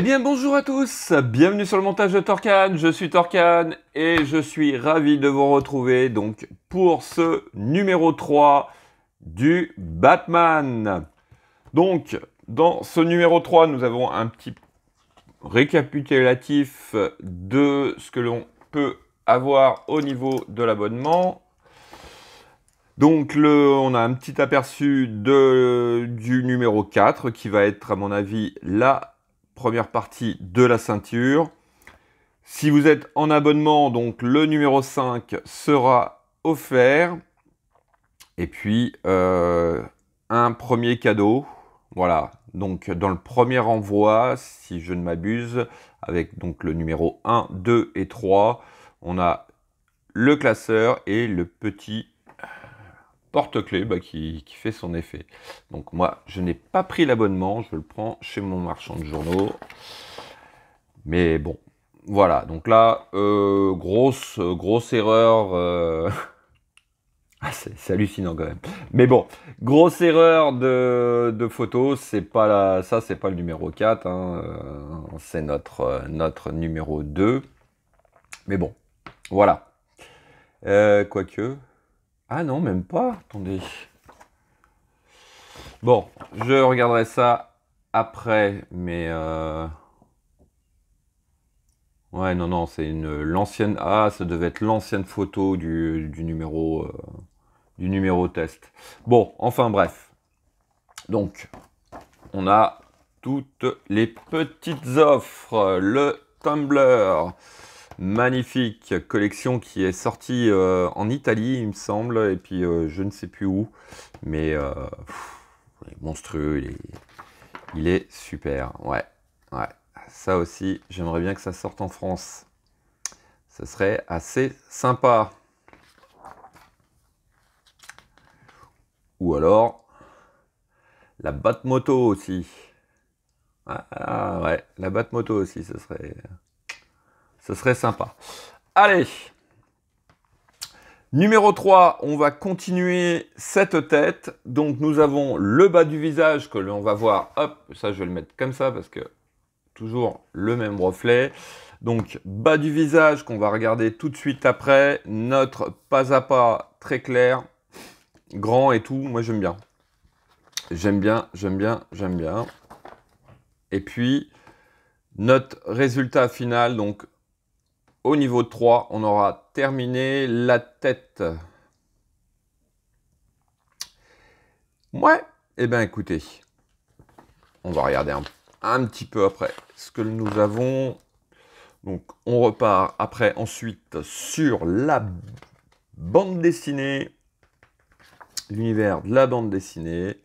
Eh bien bonjour à tous, bienvenue sur le montage de Torcan, je suis Torcan et je suis ravi de vous retrouver donc pour ce numéro 3 du Batman. Donc dans ce numéro 3 nous avons un petit récapitulatif de ce que l'on peut avoir au niveau de l'abonnement. Donc on a un petit aperçu du numéro 4 qui va être à mon avis la première partie de la ceinture. Si vous êtes en abonnement, donc le numéro 5 sera offert. Et puis un premier cadeau. Voilà, donc dans le premier envoi, si je ne m'abuse, avec donc le numéro 1, 2 et 3, on a le classeur et le petit porte-clés qui fait son effet. Donc moi, je n'ai pas pris l'abonnement, je le prends chez mon marchand de journaux. Mais bon, voilà. Donc là, grosse erreur. Ah, c'est hallucinant quand même. Mais bon, grosse erreur de photo. C'est pas ça, c'est pas le numéro 4. Hein, c'est notre numéro 2. Mais bon, voilà. Quoique. Ah non, même pas. Attendez. Bon, je regarderai ça après, mais ouais, non, c'est l'ancienne. Ah, ça devait être l'ancienne photo du numéro test. Bon, enfin bref. Donc, on a toutes les petites offres. Le Tumblr, magnifique collection qui est sortie en Italie, il me semble, et puis je ne sais plus où, mais monstrueux, il est super, ouais. Ça aussi, j'aimerais bien que ça sorte en France. Ce serait assez sympa. Ou alors, la Batmoto aussi. Ah ouais, la Batmoto aussi, ce serait sympa. Allez, numéro 3, on va continuer cette tête. Donc nous avons le bas du visage que l'on va voir. Hop, ça je vais le mettre comme ça parce que toujours le même reflet. Donc bas du visage qu'on va regarder tout de suite après. Notre pas à pas très clair, grand et tout. Moi j'aime bien. J'aime bien. Et puis notre résultat final, donc au niveau de 3, on aura terminé la tête. Ouais, eh bien écoutez, on va regarder un petit peu après ce que nous avons. Donc on repart après ensuite sur la bande dessinée, l'univers de la bande dessinée.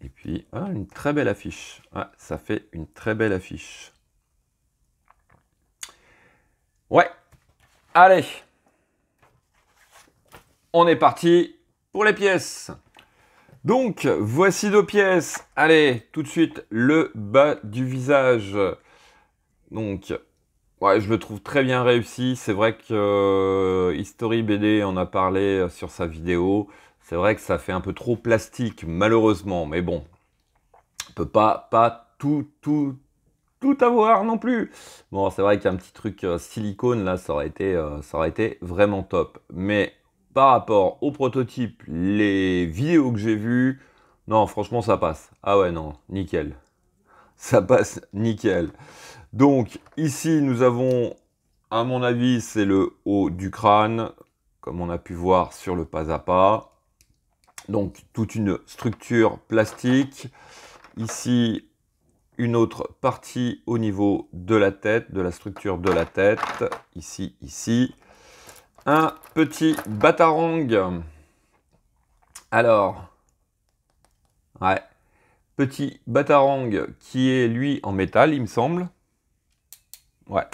Et puis une très belle affiche. Ouais, ça fait une très belle affiche. Ouais, allez, on est parti pour les pièces. Donc, voici 2 pièces. Allez, tout de suite, le bas du visage. Donc, ouais, je le trouve très bien réussi. C'est vrai que History BD en a parlé sur sa vidéo. C'est vrai que ça fait un peu trop plastique, malheureusement. Mais bon, on peut pas tout avoir non plus. Bon, c'est vrai qu'il y a un petit truc silicone, là, ça aurait été vraiment top. Mais par rapport au prototype, les vidéos que j'ai vues, non, franchement, ça passe. Ah ouais, non, nickel. Ça passe nickel. Donc, ici, nous avons, à mon avis, c'est le haut du crâne, comme on a pu voir sur le pas à pas. Donc, toute une structure plastique. Ici, une autre partie au niveau de la tête, de la structure de la tête. Ici. Un petit batarang. Alors, ouais, petit batarang qui est lui en métal, il me semble. Ouais,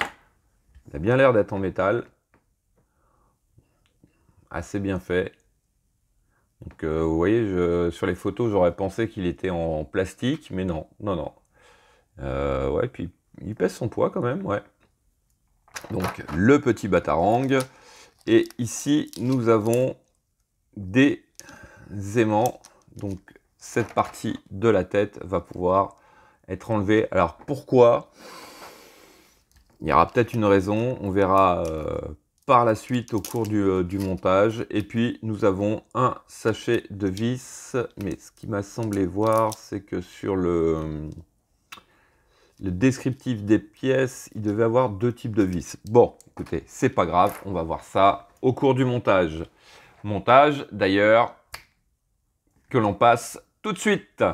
il a bien l'air d'être en métal. Assez bien fait. Donc vous voyez, sur les photos, j'aurais pensé qu'il était en plastique, mais non. Ouais, puis il pèse son poids quand même, ouais. Donc le petit batarang. Et ici, nous avons des aimants. Donc cette partie de la tête va pouvoir être enlevé. Alors pourquoi? Il y aura peut-être une raison, on verra par la suite au cours du montage. Et puis nous avons un sachet de vis, mais ce qui m'a semblé voir, c'est que sur le descriptif des pièces, il devait avoir 2 types de vis. Bon, écoutez, c'est pas grave, on va voir ça au cours du montage. Montage, d'ailleurs, que l'on passe tout de suite.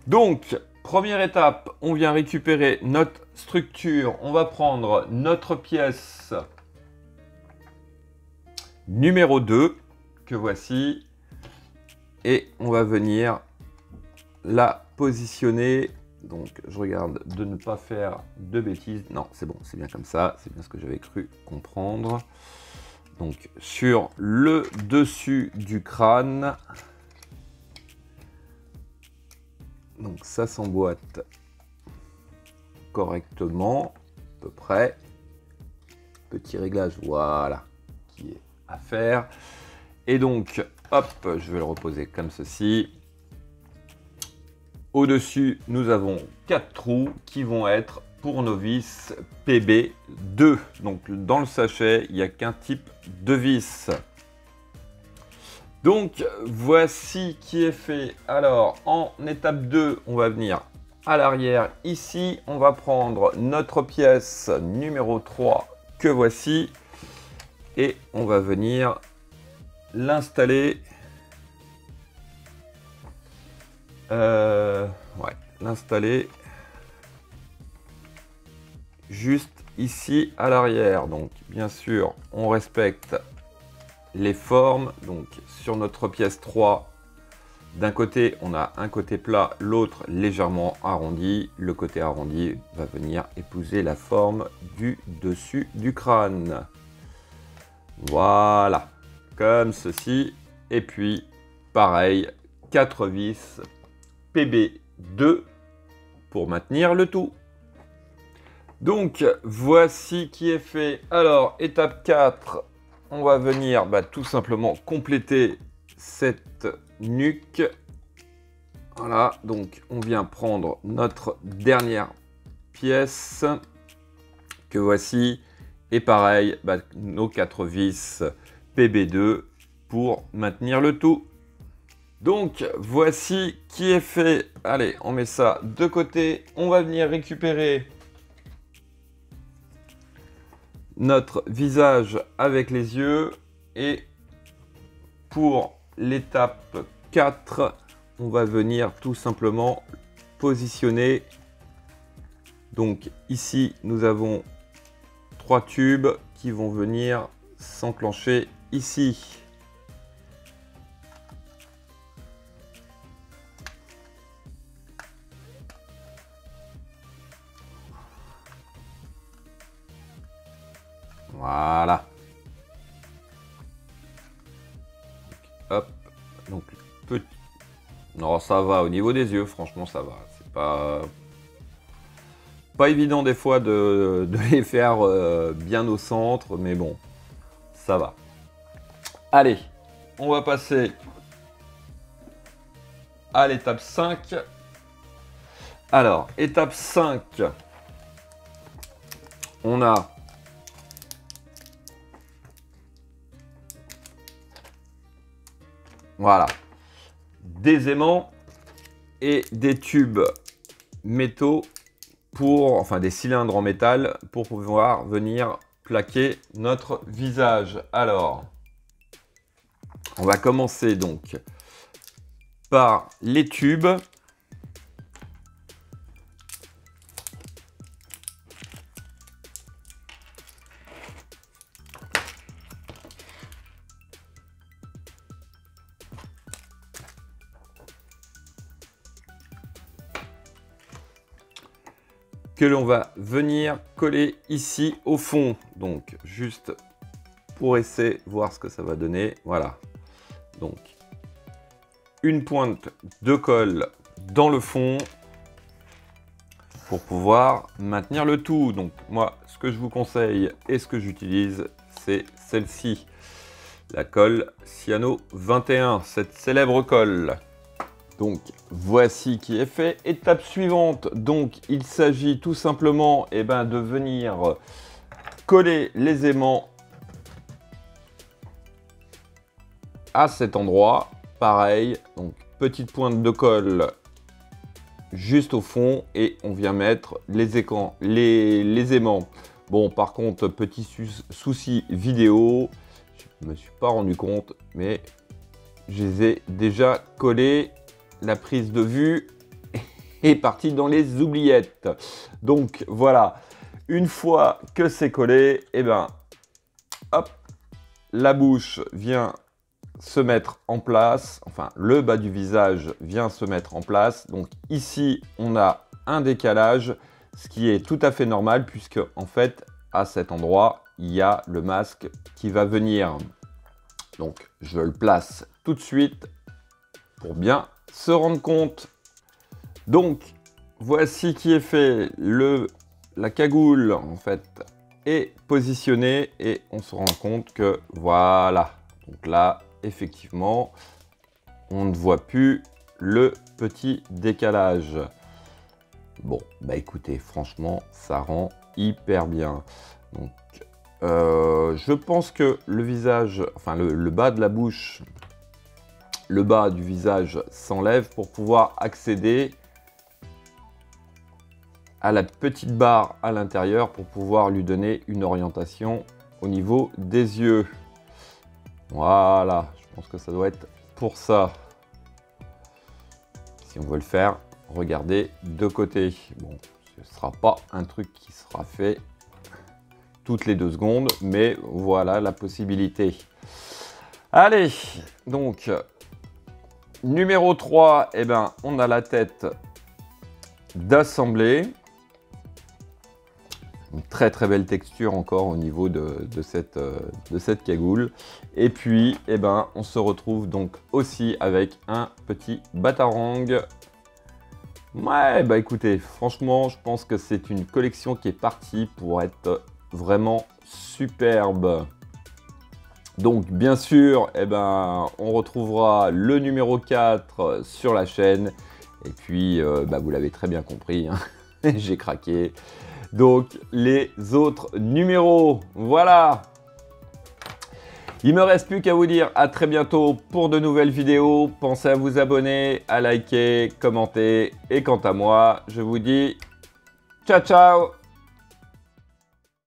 Donc, première étape, on vient récupérer notre structure. On va prendre notre pièce numéro 2, que voici. Et on va venir la positionner. Donc, je regarde de ne pas faire de bêtises. Non, c'est bon, c'est bien comme ça. C'est bien ce que j'avais cru comprendre. Donc, sur le dessus du crâne. Donc, ça s'emboîte correctement, à peu près. Petit réglage, voilà, qui est à faire. Et donc, hop, je vais le reposer comme ceci. Au-dessus, nous avons 4 trous qui vont être pour nos vis PB2. Donc, dans le sachet, il n'y a qu'un type de vis. Donc, voici qui est fait. Alors, en étape 2, on va venir à l'arrière. Ici, on va prendre notre pièce numéro 3 que voici. Et on va venir l'installer. L'installer juste ici à l'arrière. Donc, bien sûr, on respecte les formes. Donc, sur notre pièce 3, d'un côté, on a un côté plat, l'autre légèrement arrondi. Le côté arrondi va venir épouser la forme du dessus du crâne. Voilà, comme ceci. Et puis, pareil, 4 vis PB2 pour maintenir le tout. Donc, voici qui est fait. Alors, étape 4, on va venir tout simplement compléter cette nuque. Voilà, donc on vient prendre notre dernière pièce que voici. Et pareil, nos 4 vis PB2 pour maintenir le tout. Donc, voici qui est fait. Allez, on met ça de côté. On va venir récupérer notre visage avec les yeux. Et pour l'étape 4, on va venir tout simplement positionner. Donc, ici, nous avons 3 tubes qui vont venir s'enclencher ici. Voilà. Hop. Donc, petit. Non, ça va. Au niveau des yeux, franchement, ça va. C'est pas évident des fois de les faire bien au centre, mais bon, ça va. Allez, on va passer à l'étape 5. Alors, étape 5, on a voilà, des aimants et des tubes métaux enfin des cylindres en métal pour pouvoir venir plaquer notre visage. Alors, on va commencer donc par les tubes. Que l'on va venir coller ici au fond. Donc, juste pour essayer, voir ce que ça va donner. Voilà. Donc, une pointe de colle dans le fond pour pouvoir maintenir le tout. Donc, moi, ce que je vous conseille et ce que j'utilise, c'est celle-ci. La colle Cyano 21, cette célèbre colle. Donc voici qui est fait. Étape suivante, donc il s'agit tout simplement de venir coller les aimants à cet endroit. Pareil, donc petite pointe de colle juste au fond et on vient mettre les aimants. Bon, par contre, petit souci vidéo, je me suis pas rendu compte, mais je les ai déjà collés. La prise de vue est partie dans les oubliettes. Donc voilà, une fois que c'est collé, hop, la bouche vient se mettre en place, enfin le bas du visage vient se mettre en place. Donc ici, on a un décalage, ce qui est tout à fait normal puisque en fait, à cet endroit, il y a le masque qui va venir. Donc je le place tout de suite pour bien se rendre compte. Donc voici qui est fait. La cagoule en fait est positionnée et on se rend compte que voilà. Donc là, effectivement, on ne voit plus le petit décalage. Bon, bah écoutez, franchement, ça rend hyper bien. Donc, je pense que le visage, enfin le bas de la bouche, le bas du visage s'enlève pour pouvoir accéder à la petite barre à l'intérieur pour pouvoir lui donner une orientation au niveau des yeux. Voilà, je pense que ça doit être pour ça. Si on veut le faire, regardez de côté. Bon, ce ne sera pas un truc qui sera fait toutes les 2 secondes, mais voilà la possibilité. Allez, donc, numéro 3, on a la tête d'assemblée. Une très très belle texture encore au niveau de cette cagoule. Et puis, on se retrouve donc aussi avec un petit batarang. Ouais, bah écoutez, franchement, je pense que c'est une collection qui est partie pour être vraiment superbe. Donc, bien sûr, on retrouvera le numéro 4 sur la chaîne. Et puis, vous l'avez très bien compris, hein, j'ai craqué. Donc, les autres numéros, voilà. Il me reste plus qu'à vous dire à très bientôt pour de nouvelles vidéos. Pensez à vous abonner, à liker, commenter. Et quant à moi, je vous dis ciao ciao.